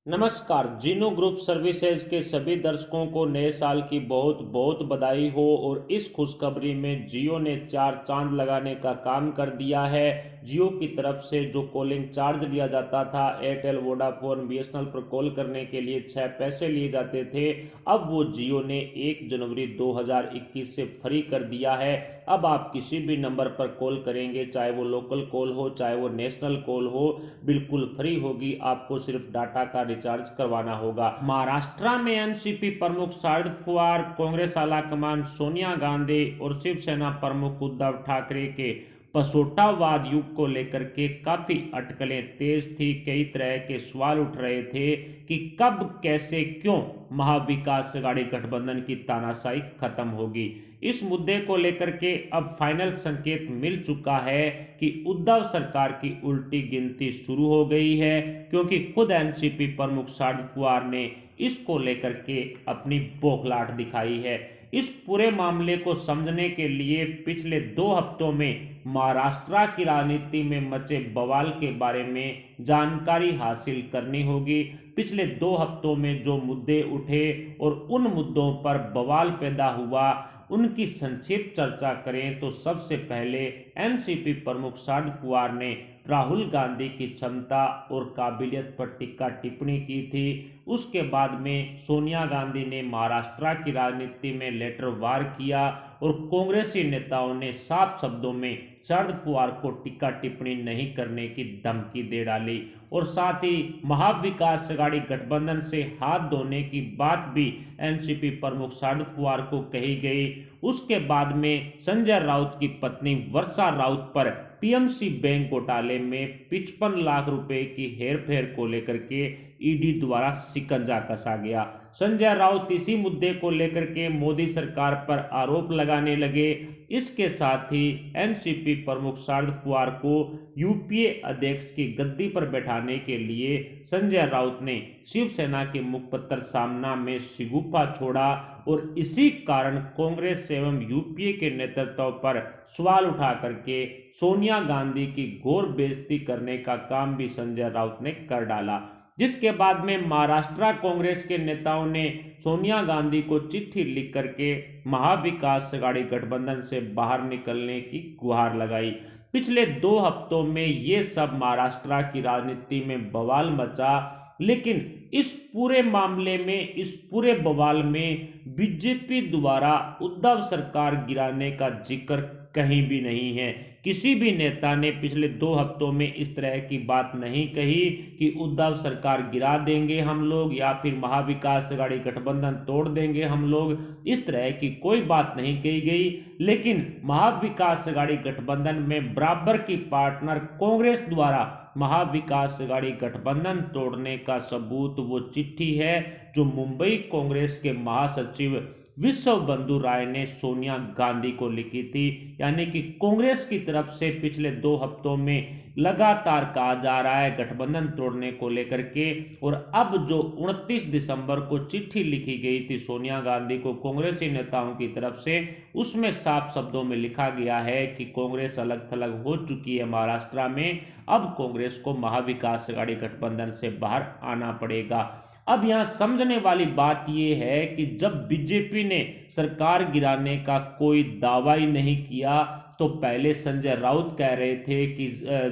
नमस्कार। जीनो group services के सभी दर्शकों को नए साल की बहुत बहुत बधाई हो। और इस खुशखबरी में जियो ने 4 चांद लगाने का काम कर दिया है। जियो की तरफ से जो कॉलिंग चार्ज लिया जाता था एयरटेल वोडाफोन बीएसएनएल पर कॉल करने के लिए 6 पैसे लिए जाते थे, अब वो जियो ने 1 जनवरी 2021 से फ्री कर दिया है। अब आप किसी भी नंबर पर कॉल करेंगे, चाहे वो लोकल कॉल हो चाहे वो नेशनल कॉल हो, बिल्कुल फ्री होगी। आपको सिर्फ डाटा का रिचार्ज करवाना होगा। महाराष्ट्र में एनसीपी प्रमुख शरद पवार, कांग्रेस आलाकमान सोनिया गांधी और शिवसेना प्रमुख उद्धव ठाकरे के पसोटावाद युग को लेकर के काफी अटकलें तेज थी। कई तरह के सवाल उठ रहे थे कि कब, कैसे, क्यों महाविकास अघाड़ी गठबंधन की तानाशाही खत्म होगी। इस मुद्दे को लेकर के अब फाइनल संकेत मिल चुका है कि उद्धव सरकार की उल्टी गिनती शुरू हो गई है, क्योंकि खुद एनसीपी प्रमुख शरद पवार ने इसको लेकर के अपनी बौखलाहट दिखाई है। इस पूरे मामले को समझने के लिए पिछले 2 हफ्तों में महाराष्ट्र की राजनीति में मचे बवाल के बारे में जानकारी हासिल करनी होगी। पिछले 2 हफ्तों में जो मुद्दे उठे और उन मुद्दों पर बवाल पैदा हुआ, उनकी संक्षिप्त चर्चा करें तो सबसे पहले एनसीपी प्रमुख शरद पवार ने राहुल गांधी की क्षमता और काबिलियत पर टीका टिप्पणी की थी। उसके बाद में सोनिया गांधी ने महाराष्ट्र की राजनीति में लेटर वार किया और कांग्रेसी नेताओं ने साफ शब्दों में शरद पवार को टीका टिप्पणी नहीं करने की धमकी दे डाली। और साथ ही महाविकास अघाड़ी गठबंधन से हाथ धोने की बात भी एनसीपी प्रमुख शरद पवार को कही गई। उसके बाद में संजय राउत की पत्नी वर्षा राउत पर पीएमसी बैंक घोटाले में 55 लाख रुपए की हेरफेर को लेकर के ईडी द्वारा शिकंजा कसा गया। संजय राउत इसी मुद्दे को लेकर के मोदी सरकार पर आरोप लगाने लगे। इसके साथ ही एनसीपी प्रमुख शरद पवार को यूपीए अध्यक्ष की गद्दी पर बैठाने के लिए संजय राउत ने शिवसेना के मुखपत्र सामना में शिगुफा छोड़ा और इसी कारण कांग्रेस एवं यूपीए के नेतृत्व पर सवाल उठा करके सोनिया गांधी की घोर बेइज्जती करने का काम भी संजय राउत ने कर डाला। जिसके बाद में महाराष्ट्र कांग्रेस के नेताओं ने सोनिया गांधी को चिट्ठी लिख करके महाविकास अघाड़ी गठबंधन से बाहर निकलने की गुहार लगाई। पिछले 2 हफ्तों में ये सब महाराष्ट्र की राजनीति में बवाल मचा, लेकिन इस पूरे मामले में, इस पूरे बवाल में बीजेपी द्वारा उद्धव सरकार गिराने का जिक्र कहीं भी नहीं है। किसी भी नेता ने पिछले 2 हफ्तों में इस तरह की बात नहीं कही कि उद्धव सरकार गिरा देंगे हम लोग या फिर महाविकास अघाड़ी गठबंधन तोड़ देंगे हम लोग। इस तरह की कोई बात नहीं कही गई। लेकिन महाविकास अघाड़ी गठबंधन में बराबर की पार्टनर कांग्रेस द्वारा महाविकास अघाड़ी गठबंधन तोड़ने का सबूत वो चिट्ठी है जो मुंबई कांग्रेस के महासचिव विश्व बंधु राय ने सोनिया गांधी को लिखी थी। यानी कि कांग्रेस की तरफ से पिछले 2 हफ्तों में लगातार कहा जा रहा है गठबंधन तोड़ने को लेकर के। और अब जो 29 दिसंबर को चिट्ठी लिखी गई थी सोनिया गांधी को कांग्रेसी नेताओं की तरफ से, उसमें साफ शब्दों में लिखा गया है कि कांग्रेस अलग थलग हो चुकी है महाराष्ट्र में, अब कांग्रेस को महाविकास अघाड़ी गठबंधन से बाहर आना पड़ेगा। अब यहां समझने वाली बात यह है कि जब बीजेपी ने सरकार गिराने का कोई दावा ही नहीं किया, तो पहले संजय राउत कह रहे थे कि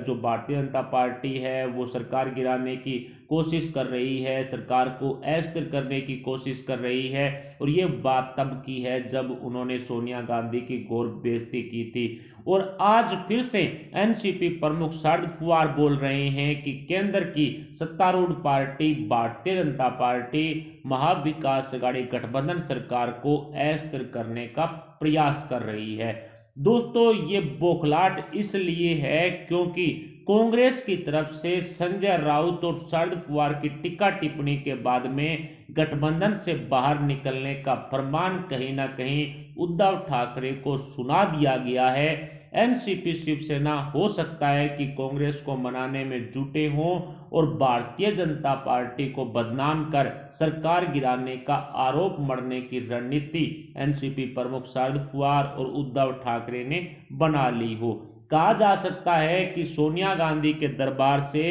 जो भारतीय जनता पार्टी है वो सरकार गिराने की कोशिश कर रही है, सरकार को अस्थिर करने की कोशिश कर रही है। और ये बात तब की है जब उन्होंने सोनिया गांधी की घोर बेइज्जती की थी। और आज फिर से एनसीपी प्रमुख शरद पवार बोल रहे हैं कि केंद्र की सत्तारूढ़ पार्टी भारतीय जनता पार्टी महाविकास अघाड़ी गठबंधन सरकार को अस्थिर करने का प्रयास कर रही है। दोस्तों, ये बौखलाहट इसलिए है क्योंकि कांग्रेस की तरफ से संजय राउत और शरद पवार की टीका टिप्पणी के बाद में गठबंधन से बाहर निकलने का फरमान कहीं ना कहीं उद्धव ठाकरे को सुना दिया गया है। एनसीपी शिवसेना हो सकता है कि कांग्रेस को मनाने में जुटे हों और भारतीय जनता पार्टी को बदनाम कर सरकार गिराने का आरोप मढ़ने की रणनीति एनसीपी प्रमुख शरद पवार और उद्धव ठाकरे ने बना ली हो। कहा जा सकता है कि सोनिया गांधी के दरबार से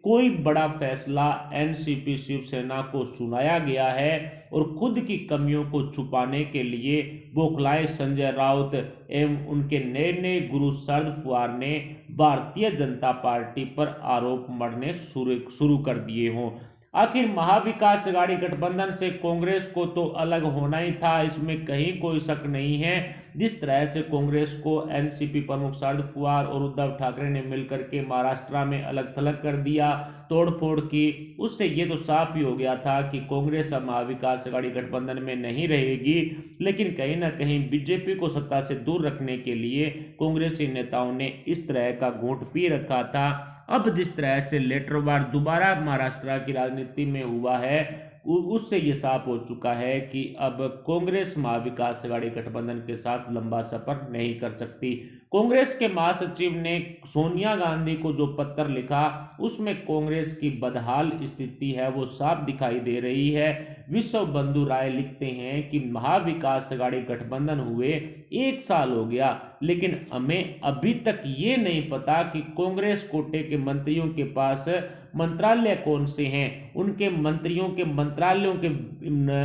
कोई बड़ा फैसला एनसीपी शिवसेना को सुनाया गया है और खुद की कमियों को छुपाने के लिए बौखलाए संजय राउत एवं उनके नए नए गुरु शरद पवार ने भारतीय जनता पार्टी पर आरोप मढ़ने शुरू कर दिए हों। आखिर महाविकास अघाड़ी गठबंधन से कांग्रेस को तो अलग होना ही था, इसमें कहीं कोई शक नहीं है। जिस तरह से कांग्रेस को एनसीपी प्रमुख शरद पवार और उद्धव ठाकरे ने मिलकर के महाराष्ट्र में अलग थलग कर दिया, तोड़फोड़ की, उससे ये तो साफ ही हो गया था कि कांग्रेस अब महाविकास अघाड़ी गठबंधन में नहीं रहेगी। लेकिन कहीं ना कहीं बीजेपी को सत्ता से दूर रखने के लिए कांग्रेसी नेताओं ने इस तरह का घूंट पी रखा था। अब जिस तरह से लेटरवार दोबारा महाराष्ट्र की राजनीति में हुआ है, उससे ये साफ हो चुका है कि अब कांग्रेस महाविकास अघाड़ी गठबंधन के साथ लंबा सफर नहीं कर सकती। कांग्रेस के महासचिव ने सोनिया गांधी को जो पत्र लिखा, उसमें कांग्रेस की बदहाल स्थिति है वो साफ दिखाई दे रही है। विश्व बंधु राय लिखते हैं कि महाविकास अघाड़ी गठबंधन हुए 1 साल हो गया, लेकिन हमें अभी तक ये नहीं पता कि कांग्रेस कोटे के मंत्रियों के पास मंत्रालय कौन से हैं, उनके मंत्रियों के मंत्रालयों के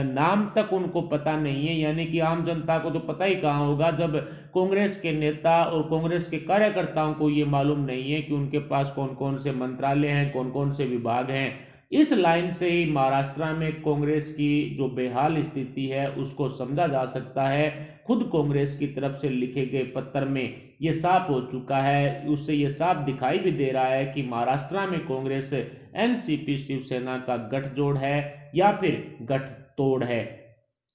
नाम तक उनको पता नहीं है। यानी कि आम जनता को तो पता ही कहाँ होगा जब कांग्रेस के नेता और कांग्रेस के कार्यकर्ताओं को ये मालूम नहीं है कि उनके पास कौन कौन से मंत्रालय हैं, कौन कौन से विभाग हैं। इस लाइन से ही महाराष्ट्र में कांग्रेस की जो बेहाल स्थिति है उसको समझा जा सकता है। खुद कांग्रेस की तरफ से लिखे गए पत्र में ये साफ हो चुका है, उससे ये साफ दिखाई भी दे रहा है कि महाराष्ट्र में कांग्रेस एनसीपी शिवसेना का गठजोड़ है या फिर गठतोड़ है।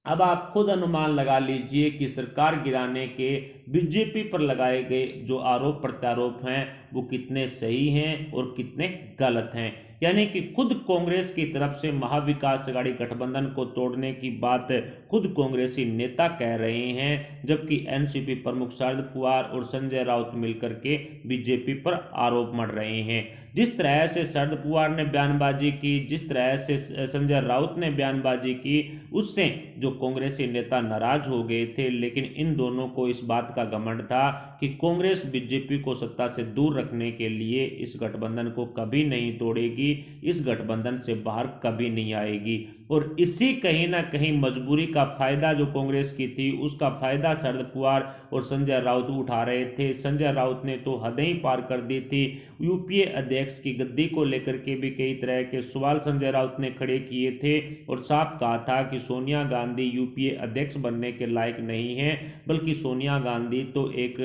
अब आप खुद अनुमान लगा लीजिए कि सरकार गिराने के बीजेपी पर लगाए गए जो आरोप प्रत्यारोप हैं वो कितने सही हैं और कितने गलत हैं। यानी कि खुद कांग्रेस की तरफ से महाविकास अघाड़ी गठबंधन को तोड़ने की बात खुद कांग्रेसी नेता कह रहे हैं, जबकि एनसीपी प्रमुख शरद पवार और संजय राउत मिलकर के बीजेपी पर आरोप मढ़ रहे हैं। जिस तरह से शरद पवार ने बयानबाजी की, जिस तरह से संजय राउत ने बयानबाजी की, उससे जो कांग्रेसी नेता नाराज हो गए थे। लेकिन इन दोनों को इस बात का घमंड था कि कांग्रेस बीजेपी को सत्ता से दूर रखने के लिए इस गठबंधन को कभी नहीं तोड़ेगी, इस गठबंधन से बाहर कभी नहीं आएगी। और इसी कहीं ना कहीं मजबूरी का फायदा जो कांग्रेस की थी, उसका फायदा शरद पवार और संजय राउत उठा रहे थे। संजय राउत ने तो हदें ही पार कर दी थी। यूपीए अध्यक्ष की गद्दी को लेकर के भी कई तरह के सवाल संजय राउत ने खड़े किए थे और साफ कहा था कि सोनिया गांधी यूपीए अध्यक्ष बनने के लायक नहीं है, बल्कि सोनिया गांधी तो एक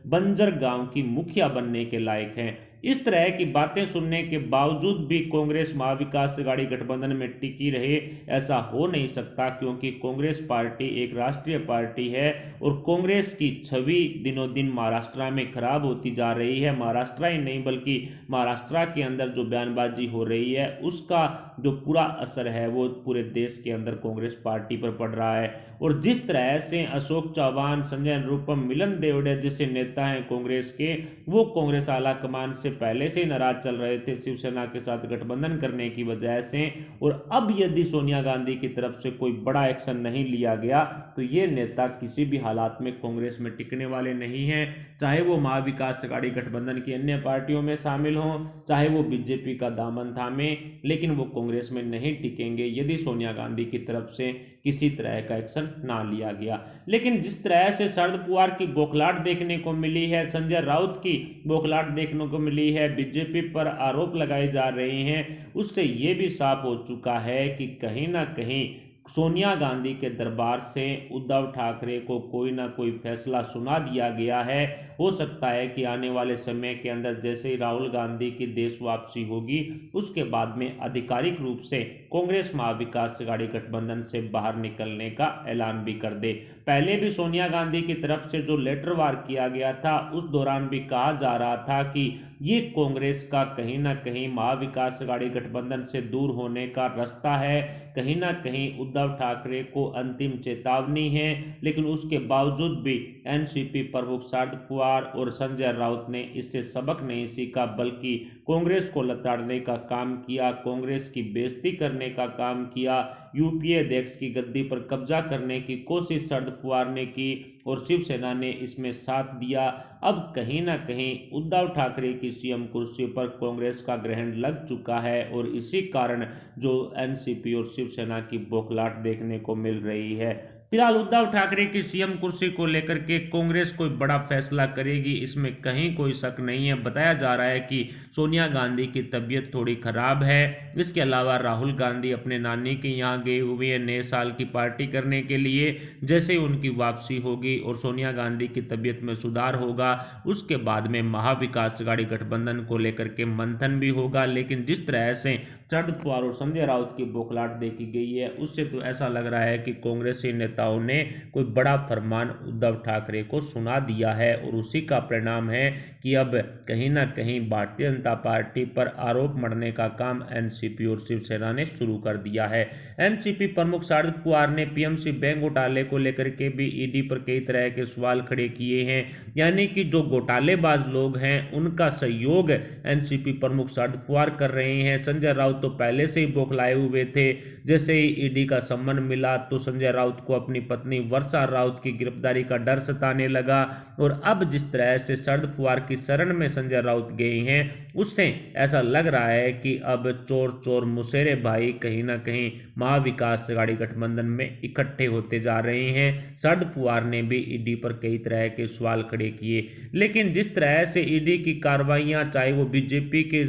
बंजर गांव की मुखिया बनने के लायक हैं। इस तरह की बातें सुनने के बावजूद भी कांग्रेस महाविकास अघाड़ी गठबंधन में टिकी रहे, ऐसा हो नहीं सकता, क्योंकि कांग्रेस पार्टी एक राष्ट्रीय पार्टी है और कांग्रेस की छवि दिनों दिन महाराष्ट्र में खराब होती जा रही है। महाराष्ट्र ही नहीं बल्कि महाराष्ट्र के अंदर जो बयानबाजी हो रही है उसका जो पूरा असर है वो पूरे देश के अंदर कांग्रेस पार्टी पर पड़ रहा है। और जिस तरह से अशोक चौहान, संजय निरुपम, मिलन देवड़े जैसे नेता हैं कांग्रेस के, वो कांग्रेस आला कमान से पहले से नाराज चल रहे थे शिवसेना के साथ गठबंधन करने की वजह से। और अब यदि सोनिया गांधी की तरफ से कोई बड़ा एक्शन नहीं लिया गया तो ये नेता किसी भी हालात में कांग्रेस में टिकने वाले नहीं हैं, चाहे वो महाविकास अघाड़ी गठबंधन की अन्य पार्टियों में शामिल हों, चाहे वो बीजेपी का दामन थामे, लेकिन वो कांग्रेस में नहीं टिकेंगे यदि सोनिया गांधी की तरफ से किसी तरह का एक्शन ना लिया गया। लेकिन जिस तरह से शरद पवार की बौखलाहट देखने को मिली है, संजय राउत की बौखलाहट देखने को मिली है, बीजेपी पर आरोप लगाए जा रहे हैं, उससे ये भी साफ हो चुका है कि कहीं ना कहीं सोनिया गांधी के दरबार से उद्धव ठाकरे को कोई ना कोई फैसला सुना दिया गया है। हो सकता है कि आने वाले समय के अंदर जैसे ही राहुल गांधी की देश वापसी होगी उसके बाद में आधिकारिक रूप से कांग्रेस महाविकास अघाड़ी गठबंधन से बाहर निकलने का ऐलान भी कर दे। पहले भी सोनिया गांधी की तरफ से जो लेटर वार किया गया था उस दौरान भी कहा जा रहा था कि ये कांग्रेस का कहीं ना कहीं महाविकास अघाड़ी गठबंधन से दूर होने का रास्ता है, कहीं ना कहीं उद्धव ठाकरे को अंतिम चेतावनी है, लेकिन उसके बावजूद भी एनसीपी प्रमुख शरद पवार और संजय राउत ने इससे सबक नहीं सीखा, बल्कि कांग्रेस को लताड़ने का काम किया, कांग्रेस की बेइज्जती करने का काम किया, यूपीए अध्यक्ष की गद्दी पर कब्जा करने की कोशिश शरद पवार ने की और शिवसेना ने इसमें साथ दिया। अब कहीं ना कहीं उद्धव ठाकरे की सीएम कुर्सी पर कांग्रेस का ग्रहण लग चुका है और इसी कारण जो एनसीपी और शिवसेना की बौखलाहट देखने को मिल रही है। फिलहाल उद्धव ठाकरे की सीएम कुर्सी को लेकर के कांग्रेस कोई बड़ा फैसला करेगी, इसमें कहीं कोई शक नहीं है। बताया जा रहा है कि सोनिया गांधी की तबीयत थोड़ी खराब है। इसके अलावा राहुल गांधी अपने नानी के यहाँ गए हुए हैं नए साल की पार्टी करने के लिए। जैसे ही उनकी वापसी होगी और सोनिया गांधी की तबीयत में सुधार होगा, उसके बाद में महाविकास अघाड़ी गठबंधन को लेकर के मंथन भी होगा। लेकिन जिस तरह से शरद पवार और संजय राउत की बौखलाहट देखी गई है, उससे तो ऐसा लग रहा है कि कांग्रेसी नेताओं ने कोई बड़ा फरमान उद्धव ठाकरे को सुना दिया है और उसी का परिणाम है कि अब कहीं ना कहीं भारतीय जनता पार्टी पर आरोप मढ़ने का काम एनसीपी और शिवसेना ने शुरू कर दिया है। एनसीपी प्रमुख शरद पवार ने पीएमसी बैंक घोटाले को लेकर के भी ईडी पर कई तरह के सवाल खड़े किए हैं, यानी कि जो घोटालेबाज लोग हैं उनका सहयोग एनसीपी प्रमुख शरद पवार कर रहे हैं। संजय राउत तो पहले से ही बौखलाए हुए थे। जैसे ही ईडी का सम्मन मिला तो संजय राउत को अपनी पत्नी वर्षा राउत की गिरफ्तारी का डर सताने लगा और अब जिस तरह से शरद पवार की शरण में संजय राउत गए हैं, उससे ऐसा लग रहा है कि अब चोर चोर मुसेरे भाई कहीं ना कहीं महाविकास अघाड़ी गठबंधन में इकट्ठे होते जा रहे हैं। शरद पवार ने भी ईडी पर कई तरह के सवाल खड़े किए, लेकिन जिस तरह से ईडी की कार्रवाइयां, चाहे वो बीजेपी के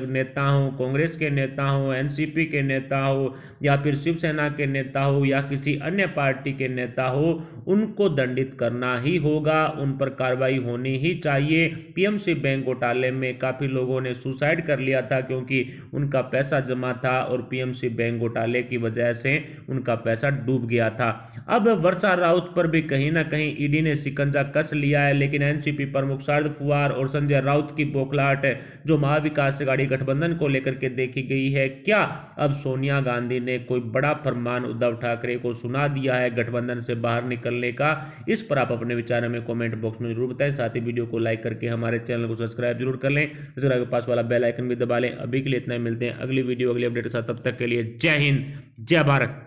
नेता हों, कांग्रेस के नेता हो, एनसीपी के नेता हो या फिर शिवसेना के नेता हो या किसी अन्य पार्टी के नेता हो, उनको दंडित करना ही होगा, उन पर कार्रवाई होनी ही चाहिए। पीएमसी बैंक घोटाले में काफी लोगों ने सुसाइड कर लिया था क्योंकि उनका पैसा जमा था और पीएमसी बैंक घोटाले की वजह से उनका पैसा डूब गया था। अब वर्षा राउत पर भी कहीं ना कहीं ईडी ने शिकंजा कस लिया है, लेकिन एनसीपी प्रमुख शरद पवार और संजय राउत की बौखलाहट जो महाविकास अघाड़ी गठबंधन को लेकर के देखी गई है, क्या अब सोनिया गांधी ने कोई बड़ा फरमान उद्धव ठाकरे को सुना दिया है गठबंधन से बाहर निकलने का? इस पर आप अपने विचार हमें कमेंट बॉक्स में जरूर बताएं। साथ ही वीडियो को लाइक करके हमारे चैनल को सब्सक्राइब जरूर कर लें, सब्सक्राइब के पास वाला बेल आइकन भी दबा लें। अभी के लिए इतना ही, मिलते हैं अगली वीडियो अगली अपडेट के साथ, तब तक के लिए जय हिंद जय भारत।